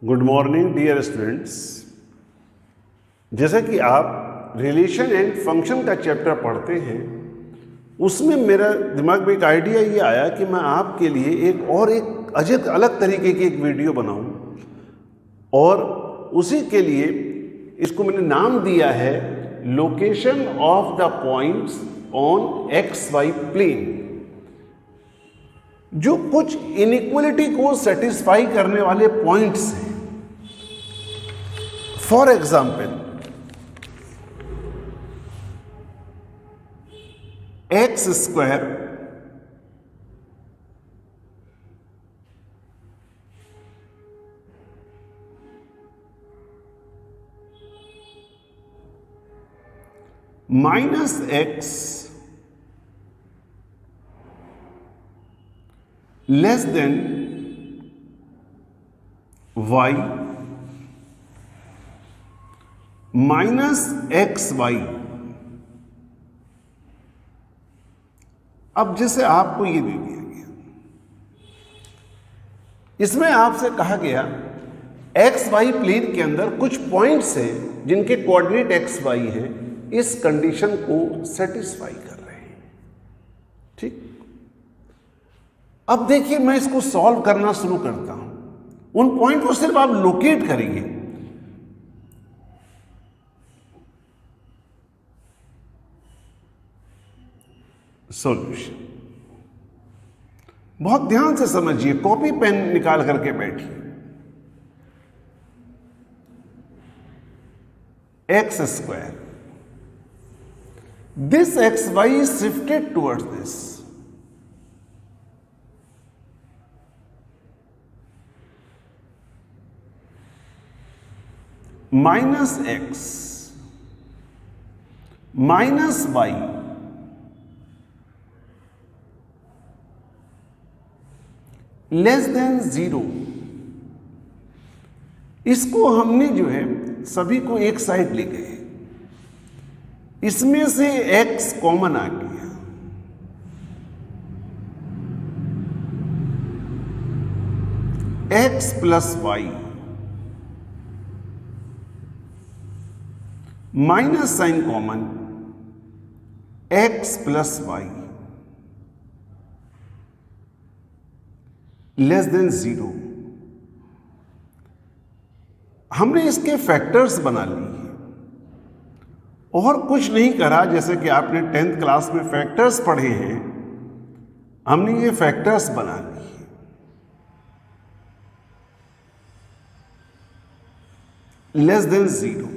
Good morning dear students. जैसा कि आप रिलेशन एंड फंक्शन का चैप्टर पढ़ते हैं, उसमें मेरा दिमाग में एक आइडिया ये आया कि मैं आपके लिए एक अलग तरीके की एक वीडियो बनाऊं, और उसी के लिए इसको मैंने नाम दिया है location of the points on x y plane, जो कुछ इनइक्वलिटी को सेटिस्फाई करने वाले पॉइंट्स हैं। For example, x square minus x less than y minus x y. अब जैसे आपको ये दे दिया गया, इसमें आपसे कहा गया एक्स वाई प्लेन के अंदर कुछ पॉइंट्स हैं जिनके कोऑर्डिनेट एक्स वाई हैं, इस कंडीशन को सेटिस्फाई कर रहे हैं। ठीक, अब देखिए मैं इसको सॉल्व करना शुरू करता हूं। उन पॉइंट को सिर्फ आप लोकेट करेंगे। सॉल्यूशन बहुत ध्यान से समझिए, कॉपी पेन निकाल करके बैठिए। X square, this x y is shifted towards this, minus x minus y less than 0। इसको हमने जो है सभी को एक साइड ले गए, इसमें से x कॉमन आ गया, x plus y minus sign common, x plus y less than 0। हमने इसके फैक्टर्स बना लिए और कुछ नहीं करा। जैसे कि आपने 10th क्लास में फैक्टर्स पढ़े हैं, हमने ये फैक्टर्स बना लिए। लेस देन 0,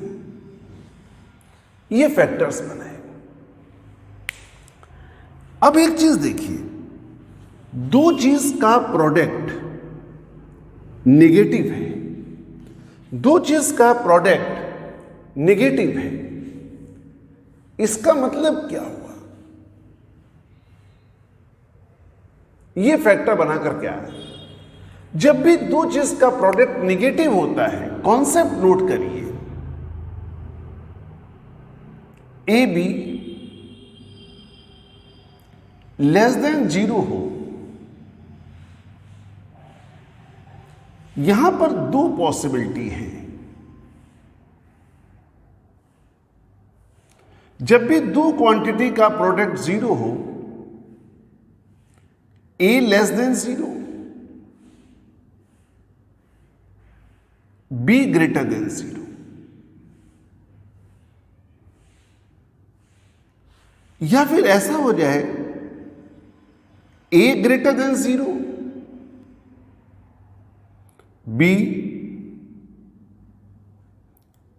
ये फैक्टर्स बनाए। अब एक चीज देखिए, दो चीज का प्रोडक्ट नेगेटिव है, दो चीज का प्रोडक्ट नेगेटिव है, इसका मतलब क्या हुआ? ये फैक्टर बनाकर क्या है? जब भी दो चीज का प्रोडक्ट नेगेटिव होता है, कॉन्सेप्ट नोट करिए, ए बी लेस देन 0 हो, यहां पर दो पॉसिबिलिटी है। जब भी दो क्वांटिटी का प्रोडक्ट 0 हो, a less than 0, b greater than 0, या फिर ऐसा हो जाए a greater than 0, b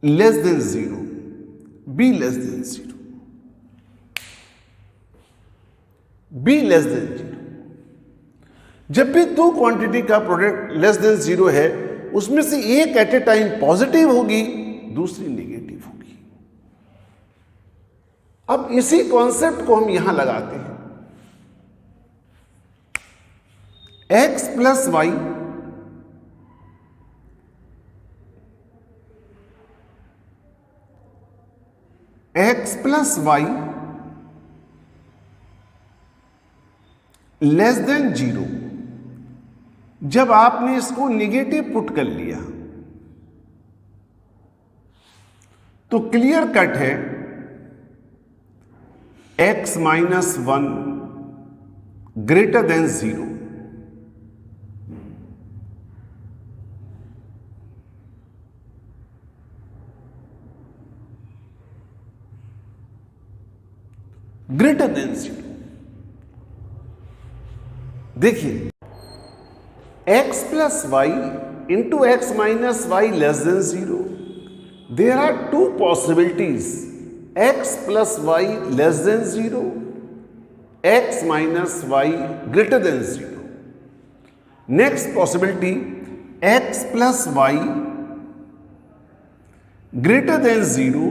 less than 0, b less than 0, b less than 0। जब भी दो क्वांटिटी का प्रोडक्ट लेस देन 0 है, उसमें से एक एट ए टाइम पॉजिटिव होगी, दूसरी नेगेटिव होगी। अब इसी कॉन्सेप्ट को हम यहां लगाते हैं। X plus y x plus y less than 0, जब आपने इसको निगेटिव पुट कर लिया तो क्लियर कट है x minus 1 greater than 0। Greater than 0। देखिए x plus y into x minus y less than 0। There are two possibilities, x plus y less than 0, x minus y greater than 0। Next possibility x plus y greater than 0,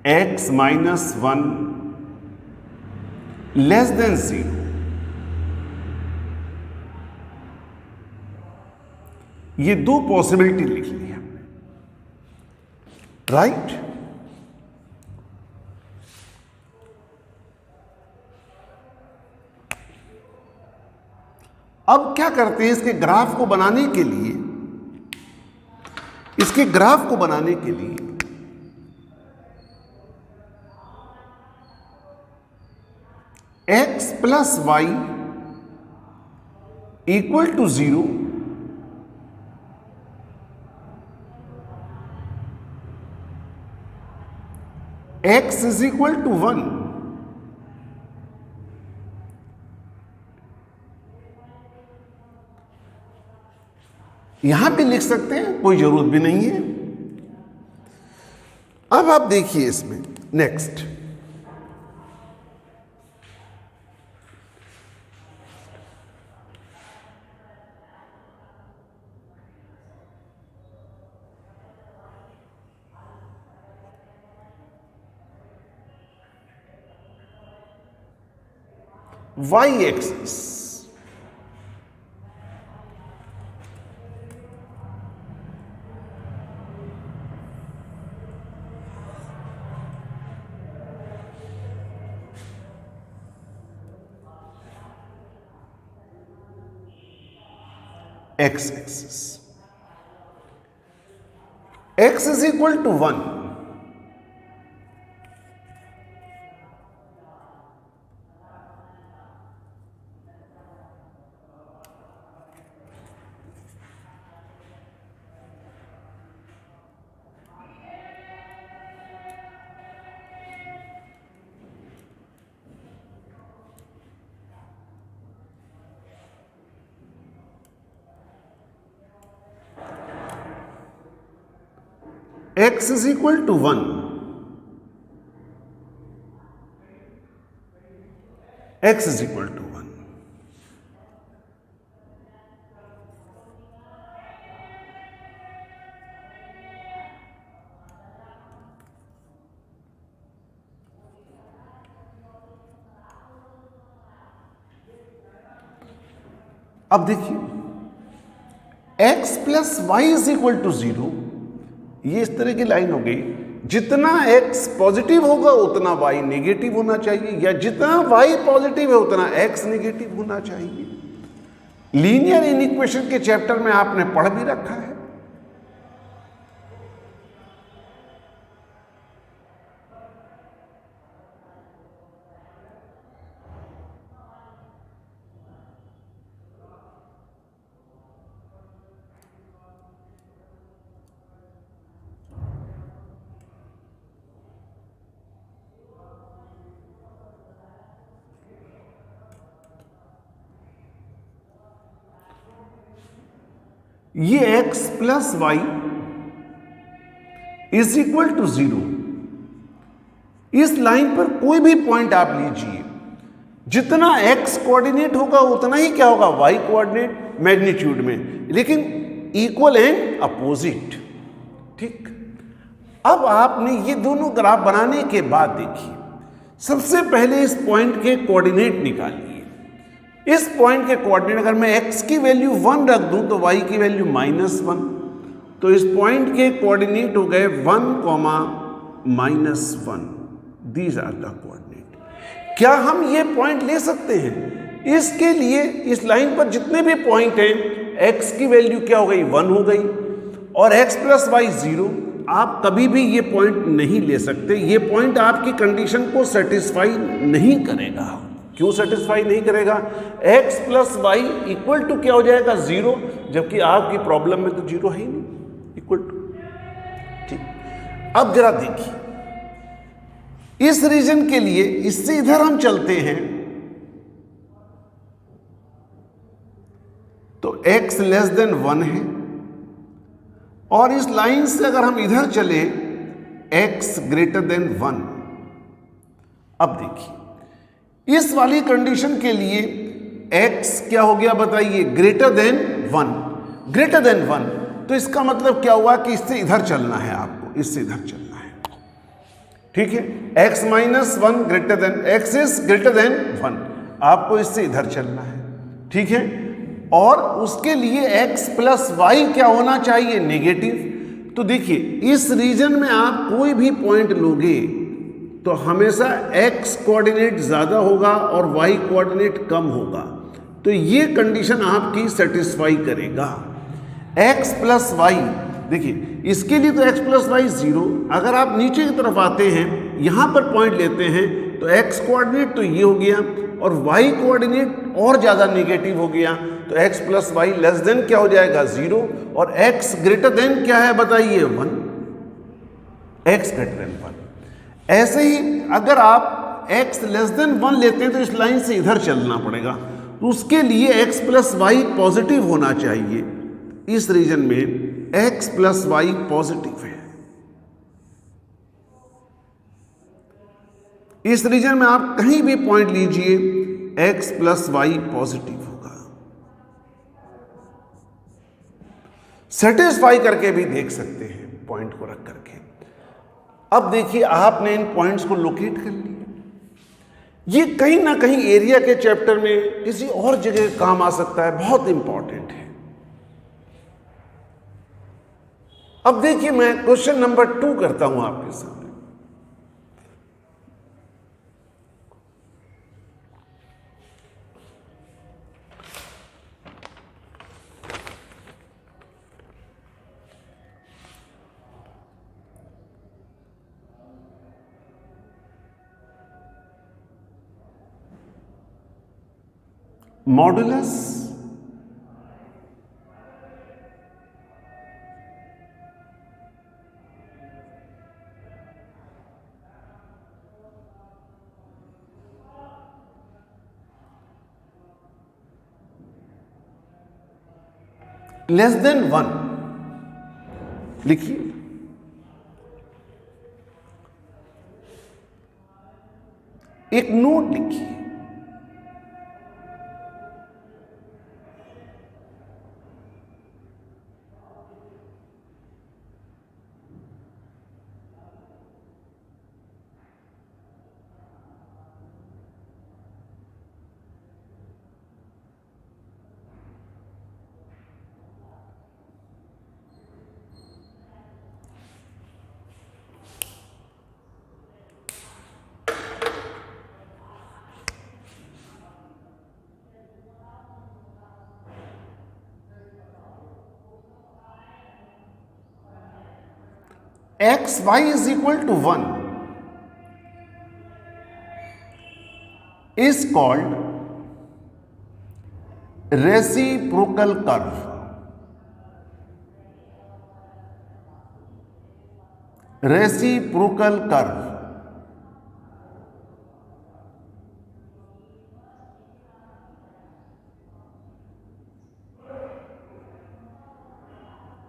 x minus 1 less than 0। ये दो possibility लिख ली हमने, right. अब क्या करते हैं, इसके graph को बनाने के लिए, x plus y equal to 0, x is equal to 1। यहां पे लिख सकते हैं, कोई जरूरत भी नहीं है। अब आप देखिए इसमें next, y axis, x axis, x is equal to 1। x is equal to 1, x is equal to 1। अब देखिए x plus y is equal to 0, ये इस तरह की लाइन हो गई। जितना x पॉजिटिव होगा उतना y नेगेटिव होना चाहिए, या जितना y पॉजिटिव है उतना x नेगेटिव होना चाहिए। लीनियर इनइक्वेशन के चैप्टर में आपने पढ़ भी रखा है। ये x plus y is equal to 0। इस लाइन पर कोई भी पॉइंट आप लीजिए, जितना x कोऑर्डिनेट होगा उतना ही क्या होगा, y कोऑर्डिनेट मैग्नीट्यूड में, लेकिन इक्वल एंड अपोजिट। ठीक, अब आपने ये दोनों ग्राफ बनाने के बाद देखिए, सबसे पहले इस पॉइंट के कोऑर्डिनेट निकालिए। इस पॉइंट के कोऑर्डिनेट अगर मैं x की वैल्यू 1 रख दूं तो y की वैल्यू -1, तो इस पॉइंट के कोऑर्डिनेट हो गए 1, -1। These are the coordinate. क्या हम ये पॉइंट ले सकते हैं? इसके लिए इस लाइन पर जितने भी पॉइंट हैं, x की वैल्यू क्या हो गई, 1 हो गई, और x प्लस वाई 0, आप कभी भी ये पॉइंट नहीं ले सकते। ये पॉइंट आपकी कंडीशन को सेटिस्फाई नहीं करेगा। क्यों सेटिस्फाई नहीं करेगा? x plus y equal to क्या हो जाएगा? 0, जबकि आपकी प्रॉब्लम में तो 0 है ही नहीं, इक्वल टू। ठीक, अब जरा देखिए इस रीजन के लिए, इससे इधर हम चलते हैं तो x लेस देन 1 है, और इस लाइन से अगर हम इधर चले x ग्रेटर देन 1। अब देखिए इस वाली कंडीशन के लिए x क्या हो गया बताइए? Greater than 1। ग्रेटर देन 1 तो इसका मतलब क्या हुआ कि इससे इधर चलना है आपको, इससे इधर चलना है। ठीक है, x minus 1 greater then, x is greater than 1, आपको इससे इधर चलना है। ठीक है, और उसके लिए x प्लस वाई क्या होना चाहिए? नेगेटिव। तो देखिए इस रीजन में आप कोई भी पॉइंट लोगे तो हमेशा x कोऑर्डिनेट ज्यादा होगा और y कोऑर्डिनेट कम होगा, तो ये कंडीशन आपकी सेटिस्फाई करेगा। x प्लस वाई, देखिए इसके लिए तो x प्लस वाई 0, अगर आप नीचे की तरफ आते हैं यहां पर पॉइंट लेते हैं तो x कोऑर्डिनेट तो ये हो गया और y कोऑर्डिनेट और ज्यादा नेगेटिव हो गया, तो x plus y less than क्या हो जाएगा? 0, और x ग्रेटर देन क्या है बताइए? 1, x ग्रेटर देन 1। ऐसे ही अगर आप x लेस देन 1 लेते हैं तो इस लाइन से इधर चलना पड़ेगा, तो उसके लिए x प्लस वाई पॉजिटिव होना चाहिए। इस रीजन में x प्लस वाई पॉजिटिव है। इस रीजन में आप कहीं भी पॉइंट लीजिए x प्लस वाई पॉजिटिव होगा। सेटिस्फाई करके भी देख सकते हैं पॉइंट को रख करके। अब देखिए आपने इन पॉइंट्स को लोकेट कर लिया। ये कहीं ना कहीं एरिया के चैप्टर में किसी और जगह काम आ सकता है, बहुत इंपॉर्टेंट है। अब देखिए मैं क्वेश्चन नंबर 2 करता हूं आपके सामने। मॉडुलस लेस देन 1 लिखिए। एक नोट लिखिए। X y is equal to 1 is called reciprocal curve. Reciprocal curve.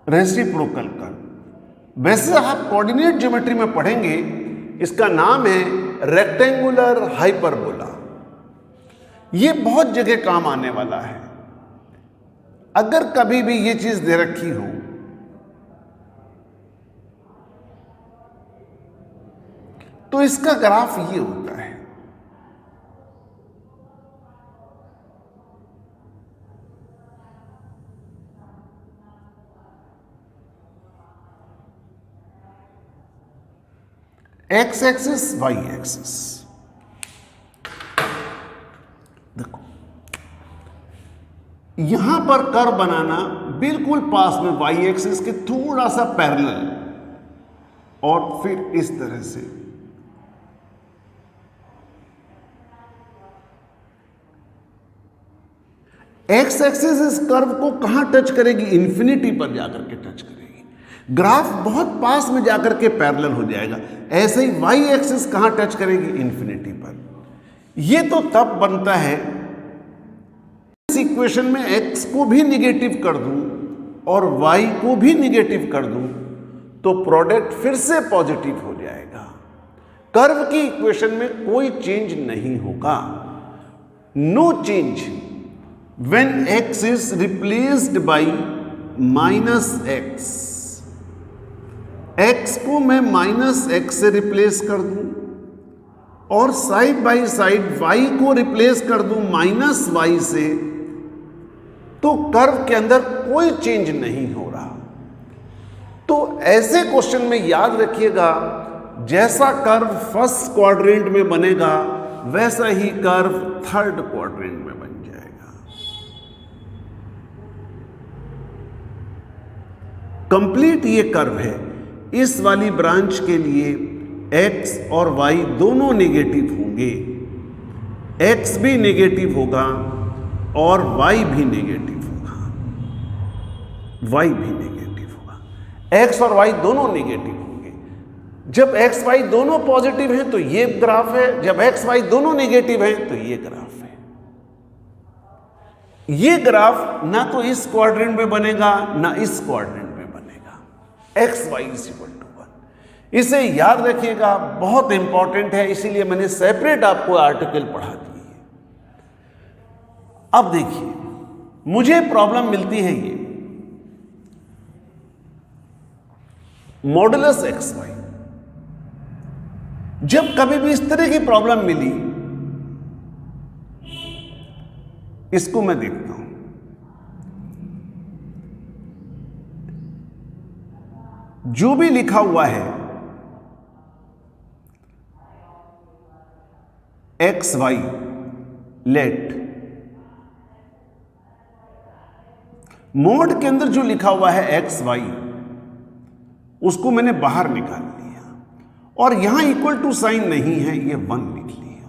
Reciprocal curve, वैसे आप कोऑर्डिनेट ज्योमेट्री में पढ़ेंगे, इसका नाम है रेक्टेंगुलर हाइपरबोला। ये बहुत जगह काम आने वाला है। अगर कभी भी ये चीज दे रखी हो तो इसका ग्राफ ये होता है। एक्स एक्सिस वाई एक्सिस, देखो यहां पर कर्व बनाना बिल्कुल पास में वाई एक्सिस के थोड़ा सा पैरेलल, और फिर इस तरह से एक्स एक्सिस इस कर्व को कहां टच करेगी? इन्फिनिटी पर जाकर के टच करेगी। ग्राफ बहुत पास में जाकर के पैरेलल हो जाएगा। ऐसे ही वाई एक्सिस कहां टच करेगी? इन्फिनिटी पर। यह तो तब बनता है इस इक्वेशन में एक्स को भी निगेटिव कर दूं और वाई को भी निगेटिव कर दूं तो प्रोडक्ट फिर से पॉजिटिव हो जाएगा। कर्व की इक्वेशन में कोई चेंज नहीं होगा। No change when x is replaced by minus x। x को मैं माइनस x से रिप्लेस कर दूं और साइड बाई साइड y को रिप्लेस कर दूं माइनस y से, तो कर्व के अंदर कोई चेंज नहीं हो रहा। तो ऐसे क्वेश्चन में याद रखिएगा, जैसा कर्व फर्स्ट क्वाड्रेंट में बनेगा वैसा ही कर्व थर्ड क्वाड्रेंट में बन जाएगा। कंप्लीट ये कर्व है। इस वाली ब्रांच के लिए x और y दोनों नेगेटिव होंगे। x भी नेगेटिव होगा और y भी नेगेटिव होगा। y भी नेगेटिव होगा। x और y दोनों नेगेटिव होंगे। जब x y दोनों पॉजिटिव हैं तो ये ग्राफ है, जब x y दोनों नेगेटिव हैं तो ये ग्राफ है। ये ग्राफ ना तो इस क्वाड्रेंट में बनेगा ना इस क्वाड्रेंट में बनेगा। X y is equal to 1। इसे याद रखिएगा, बहुत इंपॉर्टेंट है, इसीलिए मैंने सेपरेट आपको आर्टिकल पढ़ा दी है। अब देखिए, मुझे प्रॉब्लम मिलती है ये मॉडुलस एक्स वाई। जब कभी भी इस तरह की प्रॉब्लम मिली, इसको मैं देखता हूं। जो भी लिखा हुआ है एक्स वाई, लेट मोड के अंदर जो लिखा हुआ है एक्स वाई, उसको मैंने बाहर निकाल लिया और यहां इक्वल टू साइन नहीं है, ये 1 लिख लिया,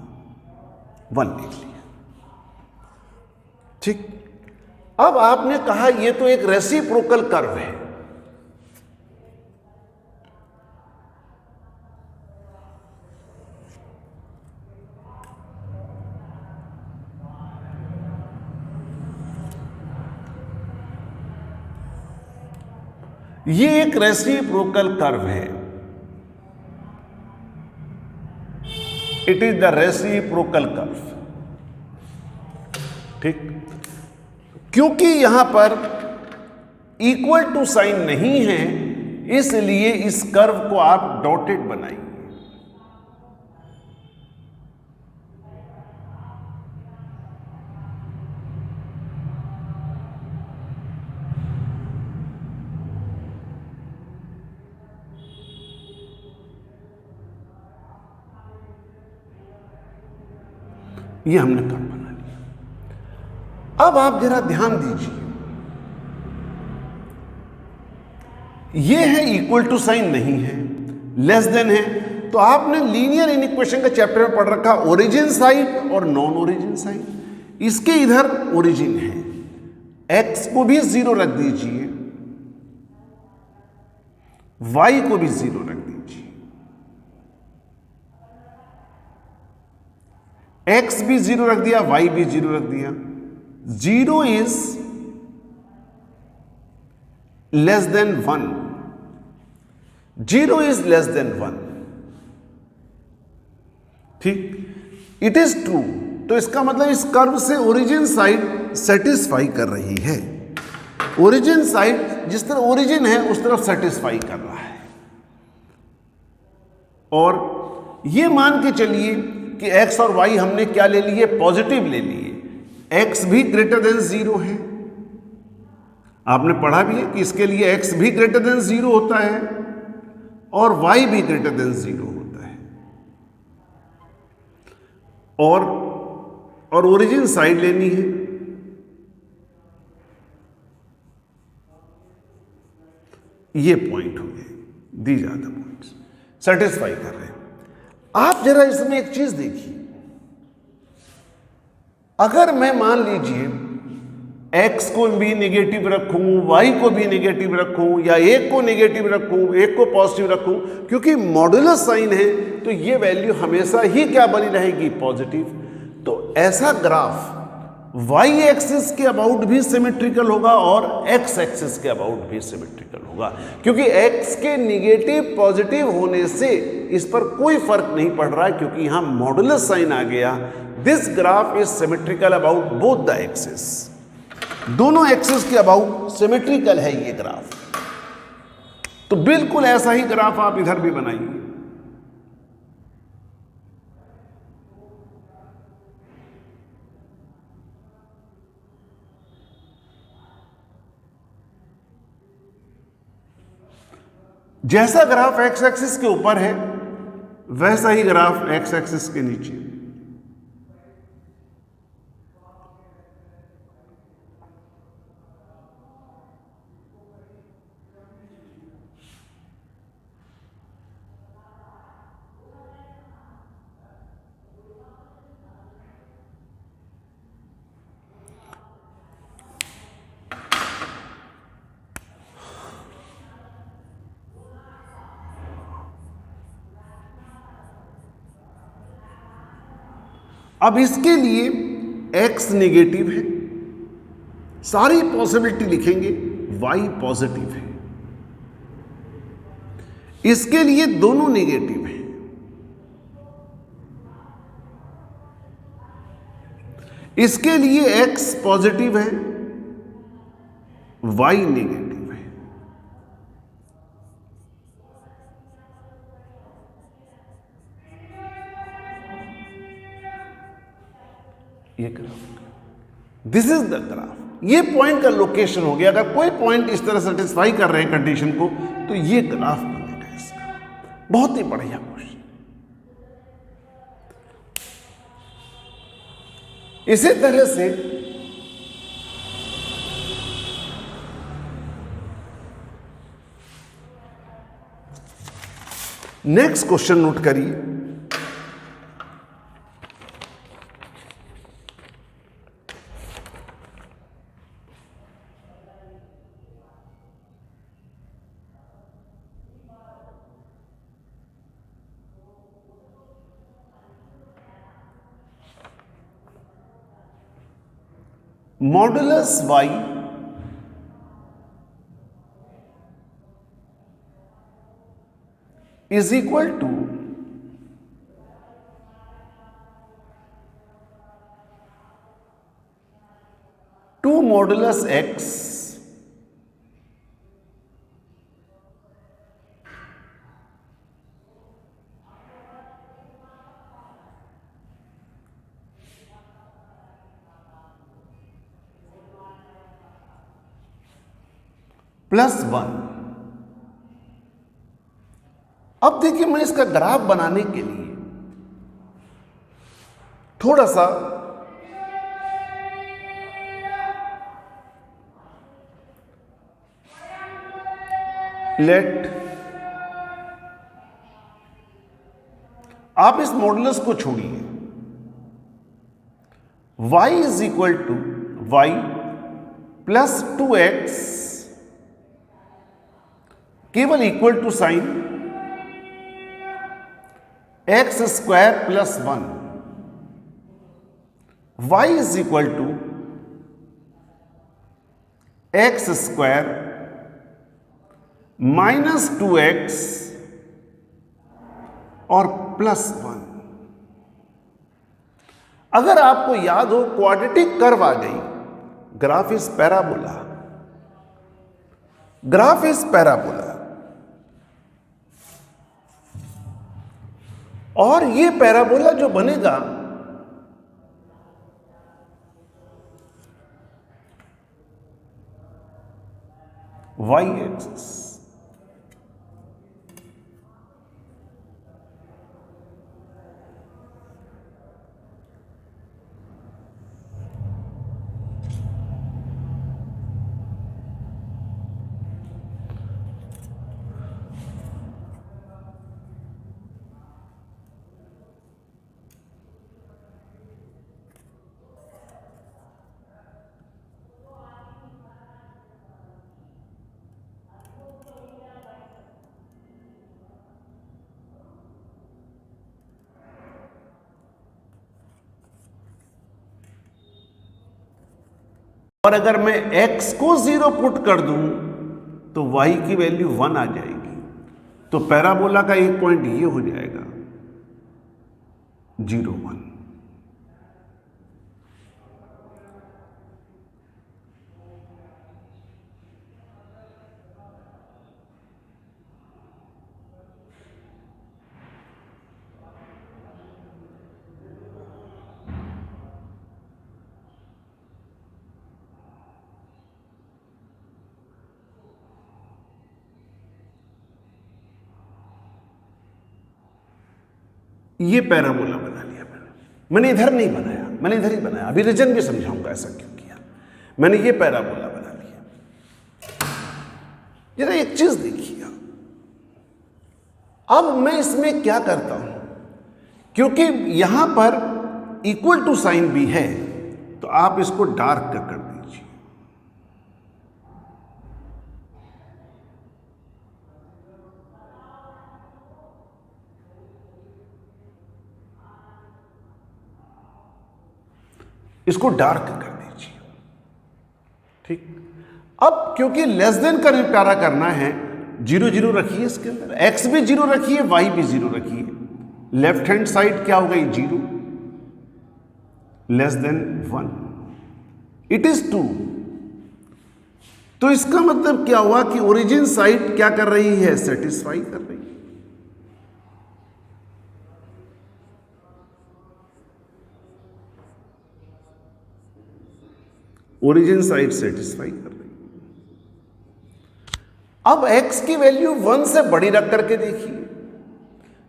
1 लिख लिया। ठीक। अब आपने कहा ये तो एक रेसिप्रोकल कर्व है। ये एक रेसिप्रोकल कर्व है। It is the reciprocal curve. ठीक। क्योंकि यहां पर इक्वल टू साइन नहीं है, इसलिए इस कर्व को आप डॉटेड बनाइए। ये हमने कर्व बना लिया। अब आप जरा ध्यान दीजिए, ये है इक्वल टू साइन नहीं है, लेस देन है, तो आपने लीनियर इनइक्वेशन का चैप्टर में पढ़ रखा ओरिजिन साइड और नॉन ओरिजिन साइड। इसके इधर ओरिजिन है, एक्स को भी 0 रख दीजिए, वाई को भी 0 रख दीजिए। एक्स भी 0 रख दिया, वाई भी 0 रख दिया। 0 is less than 1, 0 is less than 1। ठीक। इट इज ट्रू, तो इसका मतलब इस कर्व से ओरिजिन साइड सेटिस्फाई कर रही है। ओरिजिन साइड जिस तरह ओरिजिन है उस तरफ सेटिस्फाई कर रहा है। और ये मान के चलिए कि x और y हमने क्या ले लिए? पॉजिटिव ले लिए। x भी ग्रेटर देन 0 है। आपने पढ़ा भी है कि इसके लिए x भी ग्रेटर देन 0 होता है और y भी ग्रेटर देन 0 होता है। और ओरिजिन साइड लेनी है। ये पॉइंट हो गए। These are the points, satisfy कर रहे हैं। आप जरा इसमें एक चीज देखिए, अगर मैं मान लीजिए x को भी निगेटिव रखूं, y को भी निगेटिव रखूं, या एक को निगेटिव रखूं, एक को पॉजिटिव रखूं, क्योंकि मॉडुलस साइन है तो ये वैल्यू हमेशा ही क्या बनी रहेगी, पॉजिटिव। तो ऐसा ग्राफ y एक्सिस के अबाउट भी सिमेट्रिकल होगा और x एक्सिस के अबाउट भी सिमेट्रिकल होगा, क्योंकि x के निगेटिव पॉजिटिव होने से इस पर कोई फर्क नहीं पड़ रहा है, क्योंकि यहां मॉडुलस साइन आ गया। This graph is symmetrical about both the axis, दोनों एक्सिस के अबाउट सिमेट्रिकल है ये ग्राफ। तो बिल्कुल ऐसा ही ग्राफ आप इधर भी बनाइए। जैसा ग्राफ एक्स एक्सिस के ऊपर है वैसा ही ग्राफ एक्स एक्सिस के नीचे। अब इसके लिए x नेगेटिव है, सारी पॉसिबिलिटी लिखेंगे, y पॉजिटिव है। इसके लिए दोनों नेगेटिव है, इसके लिए x पॉजिटिव है, y नेगेटिव है। ये graph, this is the graph. ये पॉइंट का लोकेशन हो गया। अगर कोई पॉइंट इस तरह सेटिस्फाई कर रहे हैं कंडीशन को तो ये ग्राफ बनेगा इसका। बहुत ही बढ़िया क्वेश्चन। इसी तरह से नेक्स्ट क्वेश्चन नोट करिए। Modulus y is equal to two modulus x +1। अब देखिए, मैं इसका ग्राफ बनाने के लिए थोड़ा सा आप इस मॉडुलस को छोड़िए, y is equal to y plus 2x केवल equal to sine x square plus 1, y is equal to x square minus 2x और प्लस 1। अगर आपको याद हो, क्वाड्रेटिक कर्व आ गई, graph is parabola, graph is parabola. और ये पैराबोला जो बनेगा y एक्सिस, और अगर मैं x को 0 पुट कर दूं तो y की वैल्यू 1 आ जाएगी। तो पैराबोला का एक पॉइंट ये हो जाएगा 0 1। ये पैराबोला बना लिया मैंने इधर नहीं बनाया, मैंने इधर ही बनाया। अभी रीजन भी समझाऊंगा ऐसा क्यों किया। मैंने ये पैराबोला बना लिया। जरा एक चीज देखिए, अब मैं इसमें क्या करता हूं, क्योंकि यहां पर इक्वल टू साइन भी है तो आप इसको डार्क कर दीजिए। इसको डार्क कर दीजिए, ठीक। अब क्योंकि लेस देन का निपटारा करना है, 0 0 रखिए इसके अंदर, x भी 0 रखिए, y भी 0 रखिए। लेफ्ट हैंड साइड क्या हो गई 0, लेस देन 1, इट इज 2। तो इसका मतलब क्या हुआ कि ओरिजिन साइड क्या कर रही है, सेटिस्फाई कर रही है। ओरिजिन साइड सेटिस्फाई कर रही है। अब x की वैल्यू 1 से बड़ी रख करके देखिए।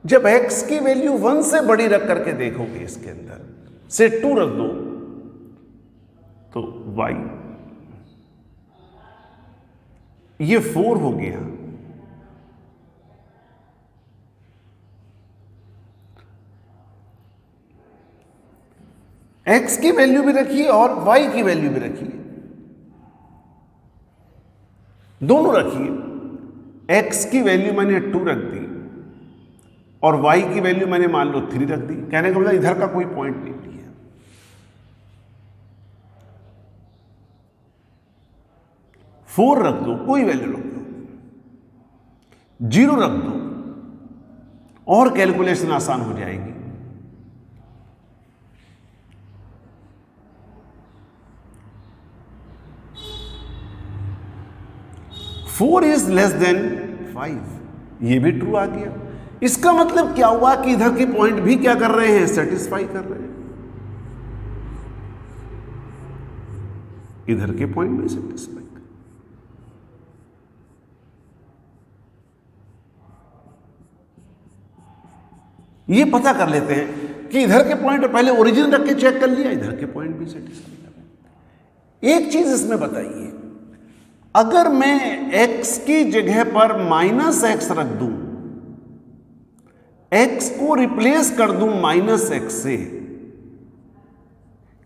जब x की वैल्यू 1 से बड़ी रख करके देखोगे, इसके अंदर से 2 रख दो तो y, ये 4 हो गया। x की वैल्यू भी रखिए और y की वैल्यू भी रखिए, दोनों रखिए। x की वैल्यू मैंने 2 रख दी और y की वैल्यू मैंने मान लो 3 रख दी। कहने का मतलब इधर का कोई पॉइंट नहीं लिया। 4 रख दो, कोई वैल्यू रख दो, 0 रख दो और कैलकुलेशन आसान हो जाएगी। 4 इज लेस देन 5, ये भी ट्रू आ गया। इसका मतलब क्या हुआ कि इधर के पॉइंट भी क्या कर रहे हैं, सेटिस्फाई कर रहे हैं। इधर के पॉइंट भी सेटिस्फाई कर। ये पता कर लेते हैं कि इधर के पॉइंट पहले ओरिजिन रख के चेक कर लिया, इधर के पॉइंट भी सेटिस्फाई कर रहे हैं। एक चीज इसमें बताइए, अगर मैं x की जगह पर -x रख दूं, x को रिप्लेस कर दूं -x से,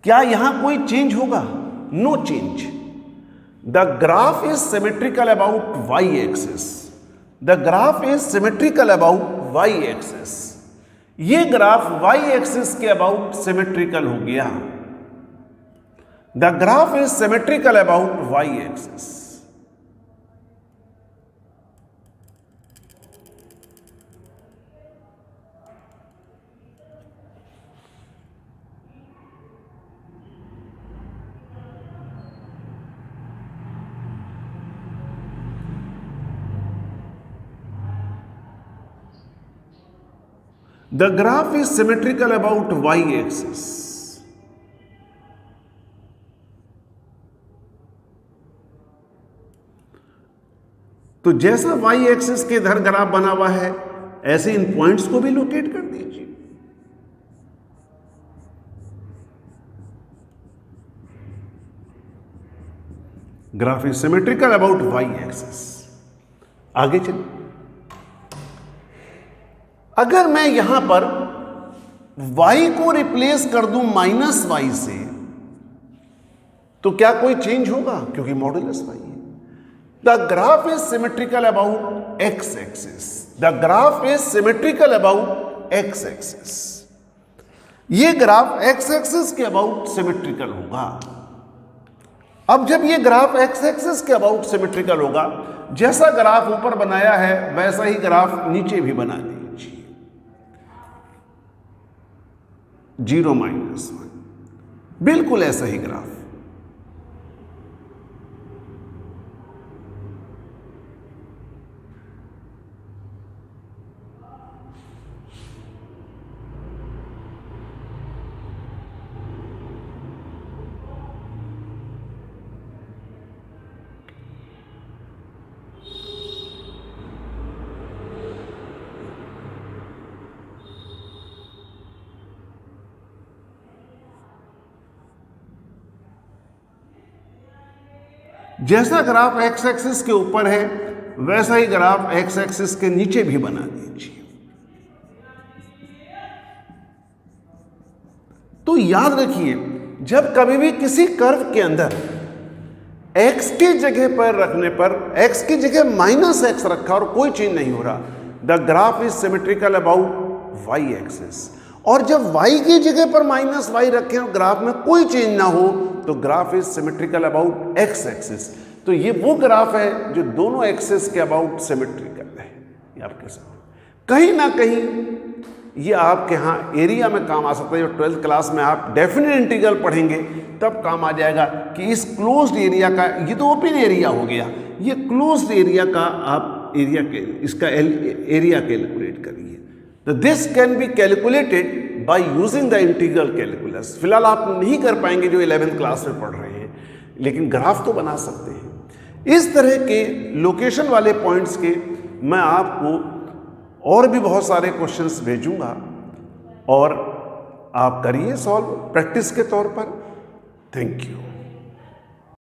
क्या यहां कोई चेंज होगा? No change. The graph is symmetrical about y axis. The graph is symmetrical about y axis. ये ग्राफ y एक्सिस के अबाउट सिमेट्रिकल हो गया। The graph is symmetrical about y axis. The graph is symmetrical about y axis. तो जैसा y axis के इधर graph बना हुआ है, ऐसे इन पॉइंट्स को भी लोकेट कर दीजिए। Graph is symmetrical about y axis. आगे चलिए, अगर मैं यहां पर y को रिप्लेस कर दूं -y से, तो क्या कोई चेंज होगा? क्योंकि मॉडुलस y है। The graph is symmetrical about x axis. The graph is symmetrical about x axis. ये ग्राफ x एक्सिस के अबाउट सिमेट्रिकल होगा। अब जब ये ग्राफ एक्स एक्सिस के अबाउट सिमेट्रिकल होगा, जैसा ग्राफ ऊपर बनाया है वैसा ही ग्राफ नीचे भी बना दीजिए, 0 -1, बिल्कुल ऐसा ही ग्राफ। जैसा ग्राफ एक्स एक्सिस के ऊपर है वैसा ही ग्राफ एक्स एक्सिस के नीचे भी बना दीजिए। तो याद रखिए, जब कभी भी किसी कर्व के अंदर x की जगह पर रखने पर, x की जगह -x रखा और कोई चेंज नहीं हो रहा, the graph is symmetrical about y axis. और जब y की जगह पर -y रखें और ग्राफ में कोई चेंज ना हो तो graph is symmetrical about x axis. तो ये वो ग्राफ है जो दोनों एक्सिस के अबाउट सिमेट्रिकल है। ये आपके सामने कहीं ना कहीं ये आपके यहाँ एरिया में काम आ सकता है। जो 12th क्लास में आप डेफिनेट इंटीग्रल पढ़ेंगे तब काम आ जाएगा कि इस क्लोज्ड एरिया का, ये तो ओपन एरिया हो गया, ये क्लोज्ड एरिया का आप एरिया के इसका एरिया कैलकुलेट करिए। तो this can be calculated by using the integral calculus. फिलहाल आप नहीं कर पाएंगे जो 11th क्लास में पढ़ रहे हैं, लेकिन ग्राफ तो बना सकते हैं। इस तरह के लोकेशन वाले पॉइंट्स के मैं आपको और भी बहुत सारे क्वेश्चंस भेजूंगा और आप करिए सॉल्व प्रैक्टिस के तौर पर। Thank you.